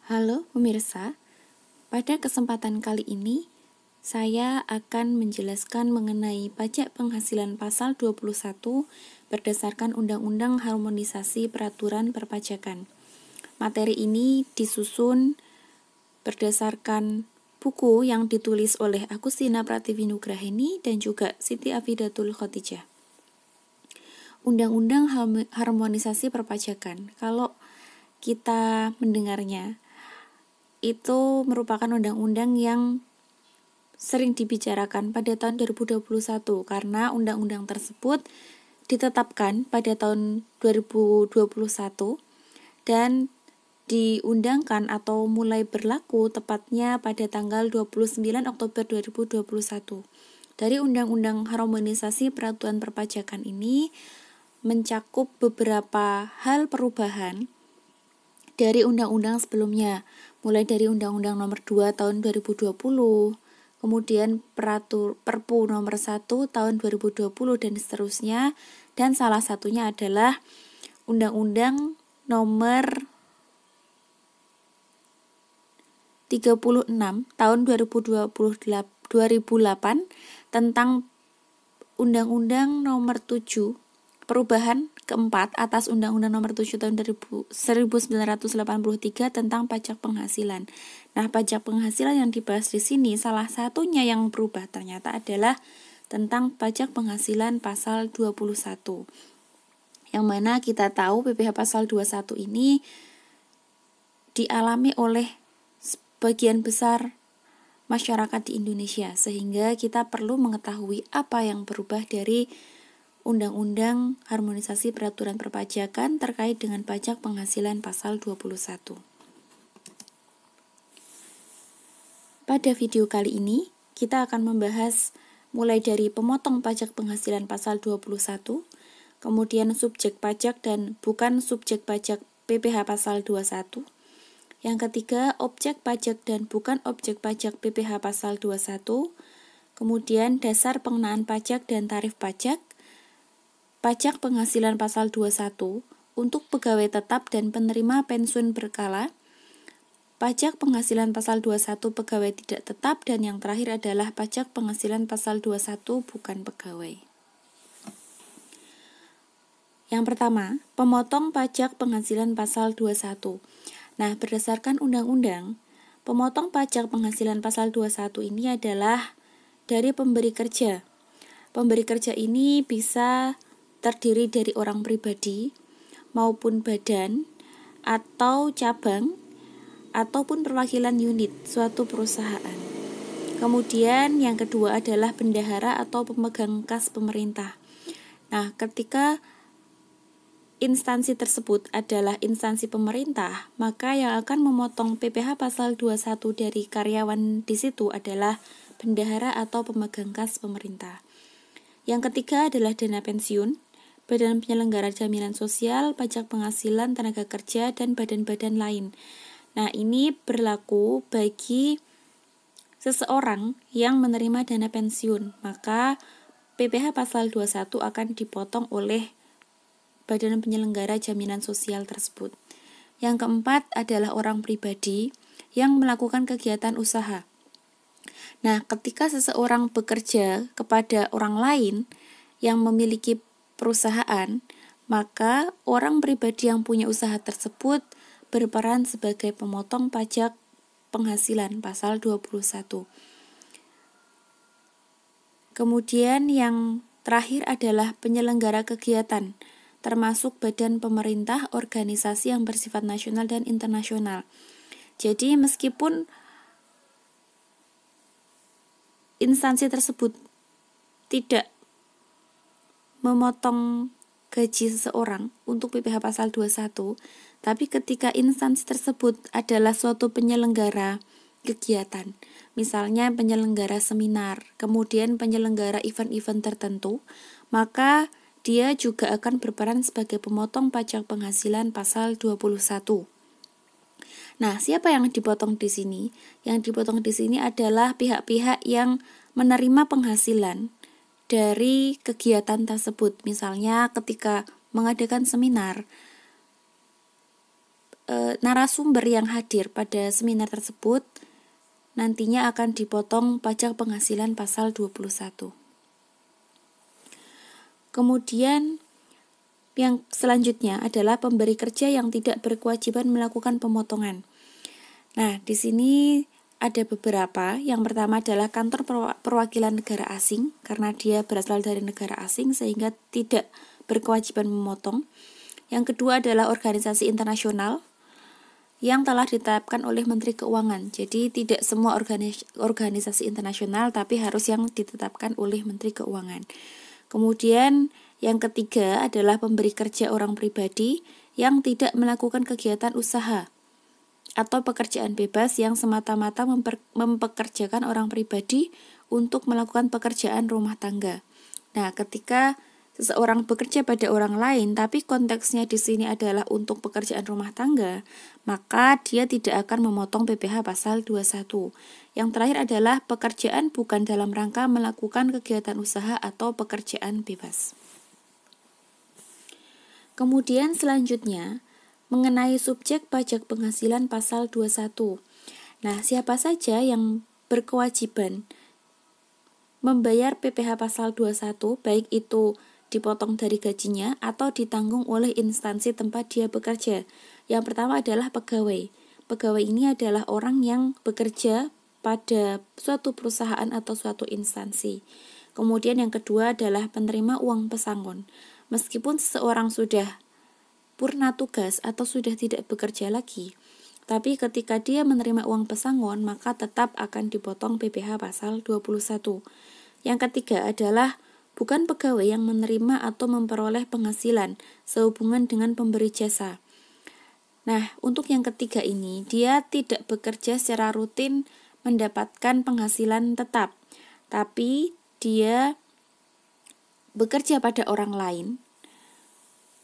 Halo pemirsa, pada kesempatan kali ini saya akan menjelaskan mengenai pajak penghasilan pasal 21 berdasarkan Undang-Undang Harmonisasi Peraturan Perpajakan. Materi ini disusun berdasarkan buku yang ditulis oleh Agustina Prativi Nugraheni dan juga Siti Afidatul Khotijah. Undang-Undang Harmonisasi Perpajakan, kalau kita mendengarnya, itu merupakan undang-undang yang sering dibicarakan pada tahun 2021 karena undang-undang tersebut ditetapkan pada tahun 2021 dan diundangkan atau mulai berlaku tepatnya pada tanggal 29 Oktober 2021. Dari Undang-Undang Harmonisasi Peraturan Perpajakan ini mencakup beberapa hal perubahan dari undang-undang sebelumnya, mulai dari Undang-Undang Nomor 2 Tahun 2020, kemudian Perpu Nomor 1 Tahun 2020 dan seterusnya, dan salah satunya adalah Undang-Undang Nomor 36 Tahun 2008 tentang Undang-Undang Nomor 7 perubahan keempat atas Undang-Undang Nomor 7 Tahun 1983 tentang pajak penghasilan. Nah, pajak penghasilan yang dibahas di sini salah satunya yang berubah ternyata adalah tentang pajak penghasilan pasal 21. Yang mana kita tahu PPh pasal 21 ini dialami oleh sebagian besar masyarakat di Indonesia, sehingga kita perlu mengetahui apa yang berubah dari Undang-Undang Harmonisasi Peraturan Perpajakan terkait dengan pajak penghasilan pasal 21. Pada video kali ini, kita akan membahas mulai dari pemotong pajak penghasilan pasal 21, kemudian subjek pajak dan bukan subjek pajak PPh pasal 21. Yang ketiga, objek pajak dan bukan objek pajak PPh pasal 21, kemudian dasar pengenaan pajak dan tarif pajak, pajak penghasilan pasal 21 untuk pegawai tetap dan penerima pensiun berkala, pajak penghasilan pasal 21 pegawai tidak tetap, dan yang terakhir adalah pajak penghasilan pasal 21 bukan pegawai. Yang pertama, pemotong pajak penghasilan pasal 21. Nah, berdasarkan undang-undang, pemotong pajak penghasilan pasal 21 ini adalah dari pemberi kerja. Pemberi kerja ini bisa terdiri dari orang pribadi maupun badan atau cabang ataupun perwakilan unit suatu perusahaan. Kemudian yang kedua adalah bendahara atau pemegang kas pemerintah. Nah, ketika instansi tersebut adalah instansi pemerintah, maka yang akan memotong PPh pasal 21 dari karyawan di situ adalah bendahara atau pemegang kas pemerintah. Yang ketiga adalah dana pensiun, badan penyelenggara jaminan sosial, pajak penghasilan tenaga kerja, dan badan-badan lain. Nah, ini berlaku bagi seseorang yang menerima dana pensiun, maka PPh pasal 21 akan dipotong oleh badan penyelenggara jaminan sosial tersebut. Yang keempat adalah orang pribadi yang melakukan kegiatan usaha. Nah, ketika seseorang bekerja kepada orang lain yang memiliki perusahaan, maka orang pribadi yang punya usaha tersebut berperan sebagai pemotong pajak penghasilan pasal 21. Kemudian yang terakhir adalah penyelenggara kegiatan, termasuk badan pemerintah, organisasi yang bersifat nasional dan internasional. Jadi meskipun instansi tersebut tidak memotong gaji seseorang untuk PPh pasal 21, tapi ketika instansi tersebut adalah suatu penyelenggara kegiatan, misalnya penyelenggara seminar, kemudian penyelenggara event-event tertentu, maka dia juga akan berperan sebagai pemotong pajak penghasilan pasal 21. Nah, siapa yang dipotong di sini? Yang dipotong di sini adalah pihak-pihak yang menerima penghasilan dari kegiatan tersebut. Misalnya ketika mengadakan seminar, narasumber yang hadir pada seminar tersebut nantinya akan dipotong pajak penghasilan pasal 21. Kemudian yang selanjutnya adalah pemberi kerja yang tidak berkewajiban melakukan pemotongan. Nah, di sini ada beberapa. Yang pertama adalah kantor perwakilan negara asing, karena dia berasal dari negara asing sehingga tidak berkewajiban memotong. Yang kedua adalah organisasi internasional yang telah ditetapkan oleh Menteri Keuangan. Jadi tidak semua organisasi internasional, tapi harus yang ditetapkan oleh Menteri Keuangan. Kemudian yang ketiga adalah pemberi kerja orang pribadi yang tidak melakukan kegiatan usaha atau pekerjaan bebas yang semata-mata mempekerjakan orang pribadi untuk melakukan pekerjaan rumah tangga. Nah, ketika seseorang bekerja pada orang lain, tapi konteksnya di sini adalah untuk pekerjaan rumah tangga, maka dia tidak akan memotong PPh pasal 21. Yang terakhir adalah pekerjaan bukan dalam rangka melakukan kegiatan usaha atau pekerjaan bebas. Kemudian selanjutnya, mengenai subjek pajak penghasilan pasal 21. Nah, siapa saja yang berkewajiban membayar PPh pasal 21, baik itu dipotong dari gajinya atau ditanggung oleh instansi tempat dia bekerja. Yang pertama adalah pegawai. Pegawai ini adalah orang yang bekerja pada suatu perusahaan atau suatu instansi. Kemudian yang kedua adalah penerima uang pesangon. Meskipun seseorang sudah purna tugas atau sudah tidak bekerja lagi, tapi ketika dia menerima uang pesangon, maka tetap akan dipotong PPh pasal 21. Yang ketiga adalah bukan pegawai yang menerima atau memperoleh penghasilan sehubungan dengan pemberi jasa. Nah, untuk yang ketiga ini, dia tidak bekerja secara rutin mendapatkan penghasilan tetap, tapi dia bekerja pada orang lain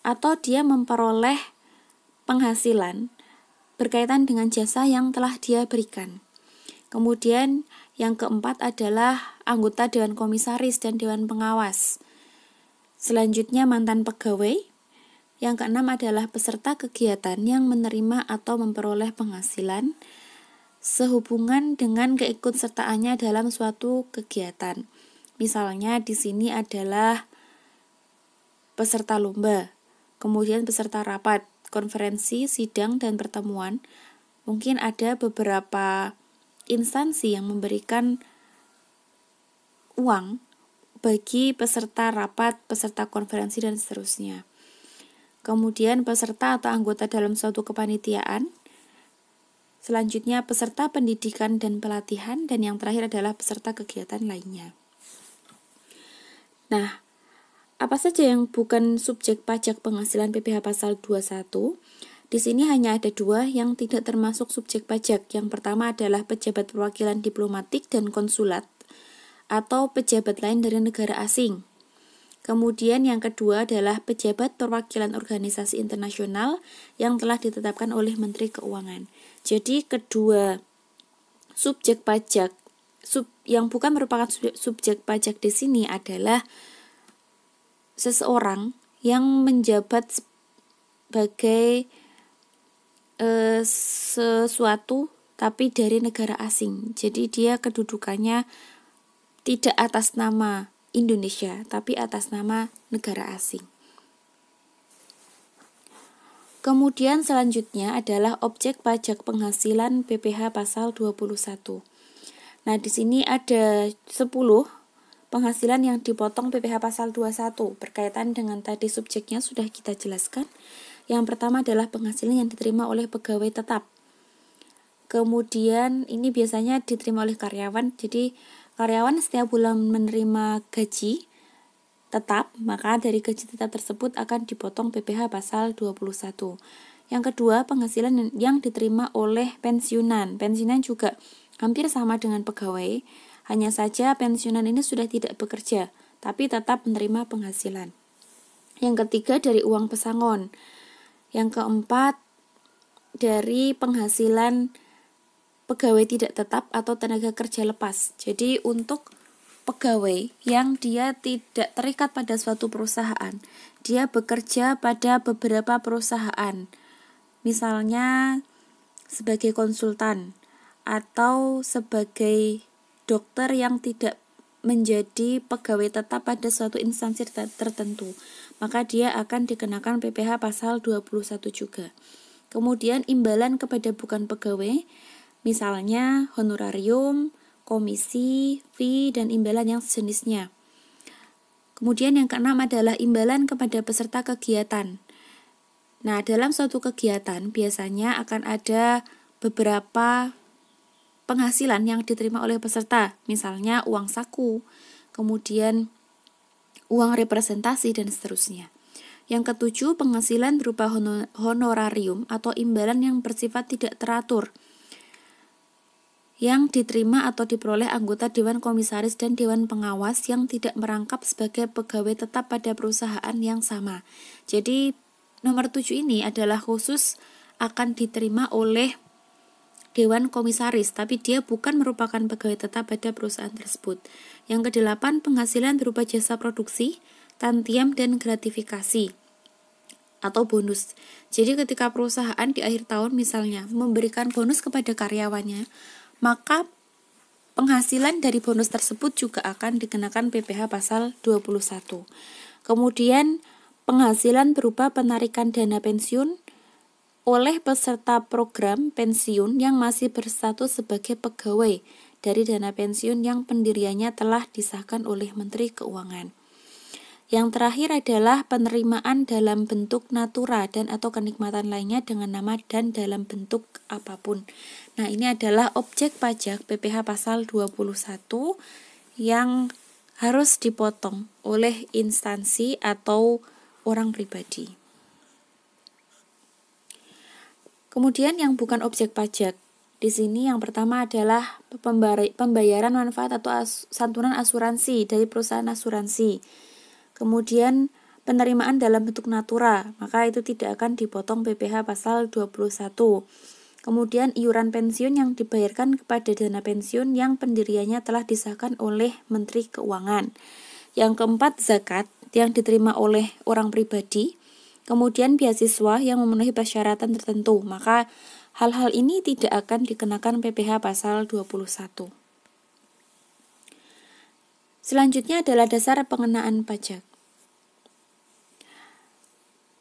atau dia memperoleh penghasilan berkaitan dengan jasa yang telah dia berikan. Kemudian yang keempat adalah anggota Dewan Komisaris dan Dewan Pengawas. Selanjutnya mantan pegawai. Yang keenam adalah peserta kegiatan yang menerima atau memperoleh penghasilan sehubungan dengan keikutsertaannya dalam suatu kegiatan. Misalnya di sini adalah peserta lomba, kemudian peserta rapat, konferensi, sidang, dan pertemuan. Mungkin ada beberapa instansi yang memberikan uang bagi peserta rapat, peserta konferensi, dan seterusnya. Kemudian peserta atau anggota dalam suatu kepanitiaan. Selanjutnya peserta pendidikan dan pelatihan, dan yang terakhir adalah peserta kegiatan lainnya. Nah, apa saja yang bukan subjek pajak penghasilan PPh pasal 21? Di sini hanya ada dua yang tidak termasuk subjek pajak. Yang pertama adalah pejabat perwakilan diplomatik dan konsulat atau pejabat lain dari negara asing. Kemudian yang kedua adalah pejabat perwakilan organisasi internasional yang telah ditetapkan oleh Menteri Keuangan. Jadi kedua subjek pajak yang bukan merupakan subjek pajak di sini adalah seseorang yang menjabat sebagai sesuatu tapi dari negara asing. Jadi dia kedudukannya tidak atas nama Indonesia, tapi atas nama negara asing. Kemudian selanjutnya adalah objek pajak penghasilan PPh pasal 21. Nah, di sini ada 10 penghasilan yang dipotong PPh pasal 21. Berkaitan dengan tadi subjeknya sudah kita jelaskan. Yang pertama adalah penghasilan yang diterima oleh pegawai tetap. Kemudian ini biasanya diterima oleh karyawan. Jadi karyawan setiap bulan menerima gaji tetap, maka dari gaji tetap tersebut akan dipotong PPh pasal 21. Yang kedua, penghasilan yang diterima oleh pensiunan. Pensiunan juga hampir sama dengan pegawai, hanya saja pensiunan ini sudah tidak bekerja, tapi tetap menerima penghasilan. Yang ketiga, dari uang pesangon. Yang keempat, dari penghasilan pegawai tidak tetap atau tenaga kerja lepas. Jadi untuk pegawai yang dia tidak terikat pada suatu perusahaan, dia bekerja pada beberapa perusahaan, misalnya sebagai konsultan atau sebagai dokter yang tidak menjadi pegawai tetap pada suatu instansi tertentu, maka dia akan dikenakan PPh pasal 21 juga. Kemudian imbalan kepada bukan pegawai, misalnya honorarium, komisi, fee, dan imbalan yang sejenisnya. Kemudian yang keenam adalah imbalan kepada peserta kegiatan. Nah, dalam suatu kegiatan biasanya akan ada beberapa penghasilan yang diterima oleh peserta, misalnya uang saku, kemudian uang representasi, dan seterusnya. Yang ketujuh, penghasilan berupa honorarium atau imbalan yang bersifat tidak teratur, yang diterima atau diperoleh anggota Dewan Komisaris dan Dewan Pengawas yang tidak merangkap sebagai pegawai tetap pada perusahaan yang sama. Jadi, nomor 7 ini adalah khusus akan diterima oleh Dewan Komisaris, tapi dia bukan merupakan pegawai tetap pada perusahaan tersebut. Yang kedelapan, penghasilan berupa jasa produksi, tantiam, dan gratifikasi atau bonus. Jadi ketika perusahaan di akhir tahun misalnya memberikan bonus kepada karyawannya, maka penghasilan dari bonus tersebut juga akan dikenakan PPh pasal 21. Kemudian penghasilan berupa penarikan dana pensiun oleh peserta program pensiun yang masih berstatus sebagai pegawai dari dana pensiun yang pendiriannya telah disahkan oleh Menteri Keuangan. Yang terakhir adalah penerimaan dalam bentuk natura dan atau kenikmatan lainnya dengan nama dan dalam bentuk apapun. Nah, ini adalah objek pajak PPh pasal 21 yang harus dipotong oleh instansi atau orang pribadi. Kemudian yang bukan objek pajak. Di sini yang pertama adalah pembayaran manfaat atau santunan asuransi dari perusahaan asuransi. Kemudian penerimaan dalam bentuk natura, maka itu tidak akan dipotong PPh pasal 21. Kemudian iuran pensiun yang dibayarkan kepada dana pensiun yang pendiriannya telah disahkan oleh Menteri Keuangan. Yang keempat, zakat yang diterima oleh orang pribadi. Kemudian beasiswa yang memenuhi persyaratan tertentu, maka hal-hal ini tidak akan dikenakan PPh pasal 21. Selanjutnya adalah dasar pengenaan pajak.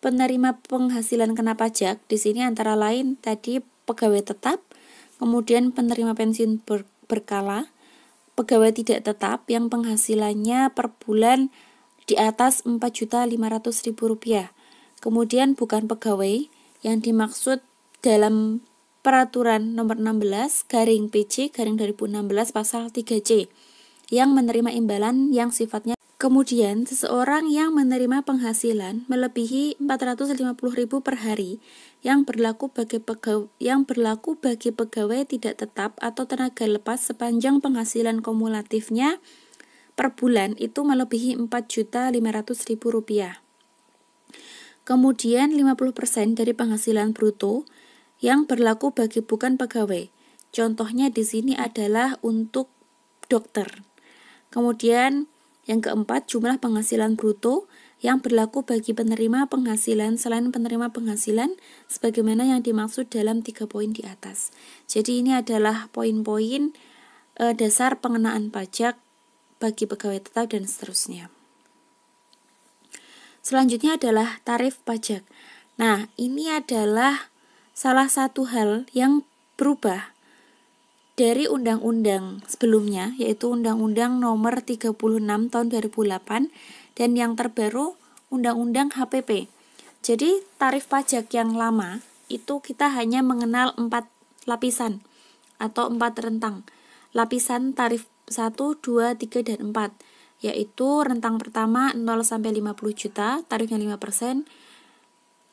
Penerima penghasilan kena pajak di sini antara lain tadi pegawai tetap, kemudian penerima pensiun berkala, pegawai tidak tetap yang penghasilannya per bulan di atas Rp4.500.000, kemudian bukan pegawai yang dimaksud dalam peraturan nomor 16/PJ/2016 pasal 3C yang menerima imbalan yang sifatnya. Kemudian, seseorang yang menerima penghasilan melebihi Rp450.000 per hari yang berlaku bagi pegawai tidak tetap atau tenaga lepas sepanjang penghasilan kumulatifnya per bulan itu melebihi Rp4.500.000. Kemudian, 50% dari penghasilan bruto yang berlaku bagi bukan pegawai. Contohnya di sini adalah untuk dokter. Kemudian, yang keempat, jumlah penghasilan bruto yang berlaku bagi penerima penghasilan selain penerima penghasilan sebagaimana yang dimaksud dalam 3 poin di atas. Jadi ini adalah poin-poin dasar pengenaan pajak bagi pegawai tetap dan seterusnya. Selanjutnya adalah tarif pajak. Nah, ini adalah salah satu hal yang berubah dari undang-undang sebelumnya, yaitu Undang-Undang Nomor 36 Tahun 2008 dan yang terbaru Undang-Undang HPP. Jadi tarif pajak yang lama itu kita hanya mengenal 4 lapisan atau 4 rentang. Lapisan tarif 1, 2, 3, dan 4, yaitu rentang pertama 0 sampai 50 juta, tarifnya 5%.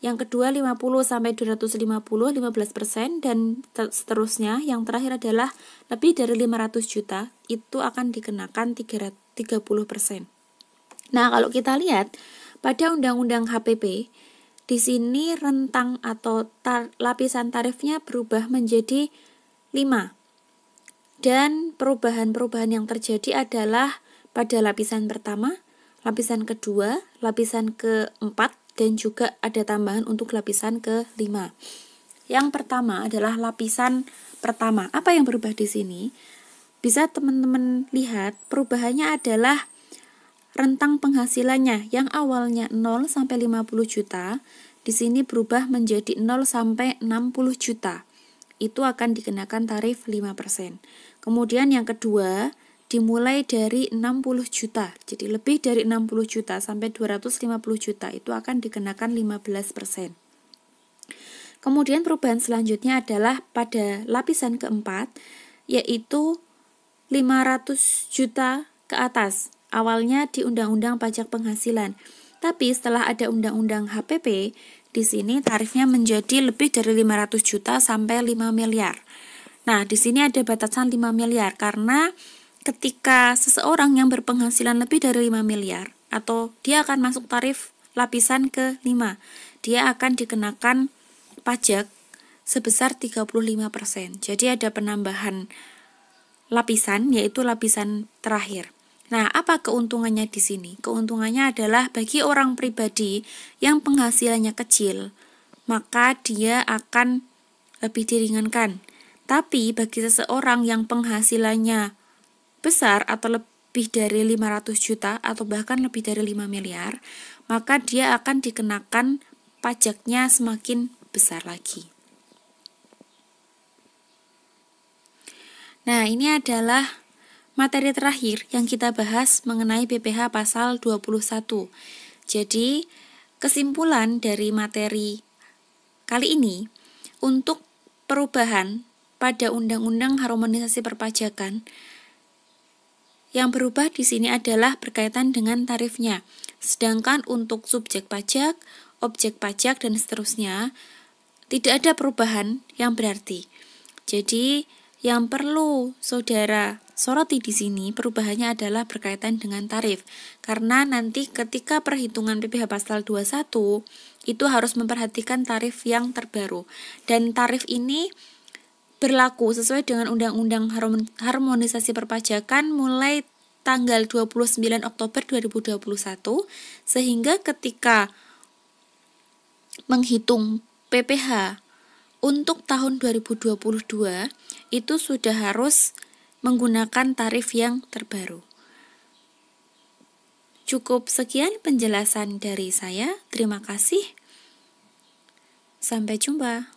Yang kedua 50 sampai 250, 15%, dan seterusnya. Yang terakhir adalah lebih dari 500 juta, itu akan dikenakan 30%. Nah, kalau kita lihat pada Undang-Undang HPP, di sini rentang atau lapisan tarifnya berubah menjadi 5. Dan perubahan-perubahan yang terjadi adalah pada lapisan pertama, lapisan kedua, lapisan keempat, dan juga ada tambahan untuk lapisan ke-5. Yang pertama adalah lapisan pertama. Apa yang berubah di sini? Bisa teman-teman lihat perubahannya adalah rentang penghasilannya yang awalnya 0 sampai 50 juta, di sini berubah menjadi 0 sampai 60 juta. Itu akan dikenakan tarif 5%. Kemudian yang kedua, dimulai dari 60 juta. Jadi lebih dari 60 juta sampai 250 juta itu akan dikenakan 15%. Kemudian perubahan selanjutnya adalah pada lapisan keempat, yaitu 500 juta ke atas. Awalnya di Undang-Undang Pajak Penghasilan. Tapi setelah ada Undang-Undang HPP, di sini tarifnya menjadi lebih dari 500 juta sampai 5 miliar. Nah, di sini ada batasan 5 miliar karena ketika seseorang yang berpenghasilan lebih dari 5 miliar atau dia akan masuk tarif lapisan ke-5, dia akan dikenakan pajak sebesar 35%. Jadi ada penambahan lapisan, yaitu lapisan terakhir. Nah, apa keuntungannya di sini? Keuntungannya adalah bagi orang pribadi yang penghasilannya kecil, maka dia akan lebih diringankan. Tapi bagi seseorang yang penghasilannya besar atau lebih dari 500 juta atau bahkan lebih dari 5 miliar, maka dia akan dikenakan pajaknya semakin besar lagi. Nah, ini adalah materi terakhir yang kita bahas mengenai PPh pasal 21. Jadi, kesimpulan dari materi kali ini, untuk perubahan pada Undang-Undang Harmonisasi Perpajakan, yang berubah di sini adalah berkaitan dengan tarifnya. Sedangkan untuk subjek pajak, objek pajak, dan seterusnya, tidak ada perubahan yang berarti. Jadi, yang perlu saudara soroti di sini perubahannya adalah berkaitan dengan tarif. Karena nanti ketika perhitungan PPh pasal 21 itu harus memperhatikan tarif yang terbaru. Dan tarif ini berlaku sesuai dengan Undang-Undang Harmonisasi Perpajakan mulai tanggal 29 Oktober 2021, sehingga ketika menghitung PPh untuk tahun 2022 itu sudah harus menggunakan tarif yang terbaru. Cukup sekian penjelasan dari saya. Terima kasih. Sampai jumpa.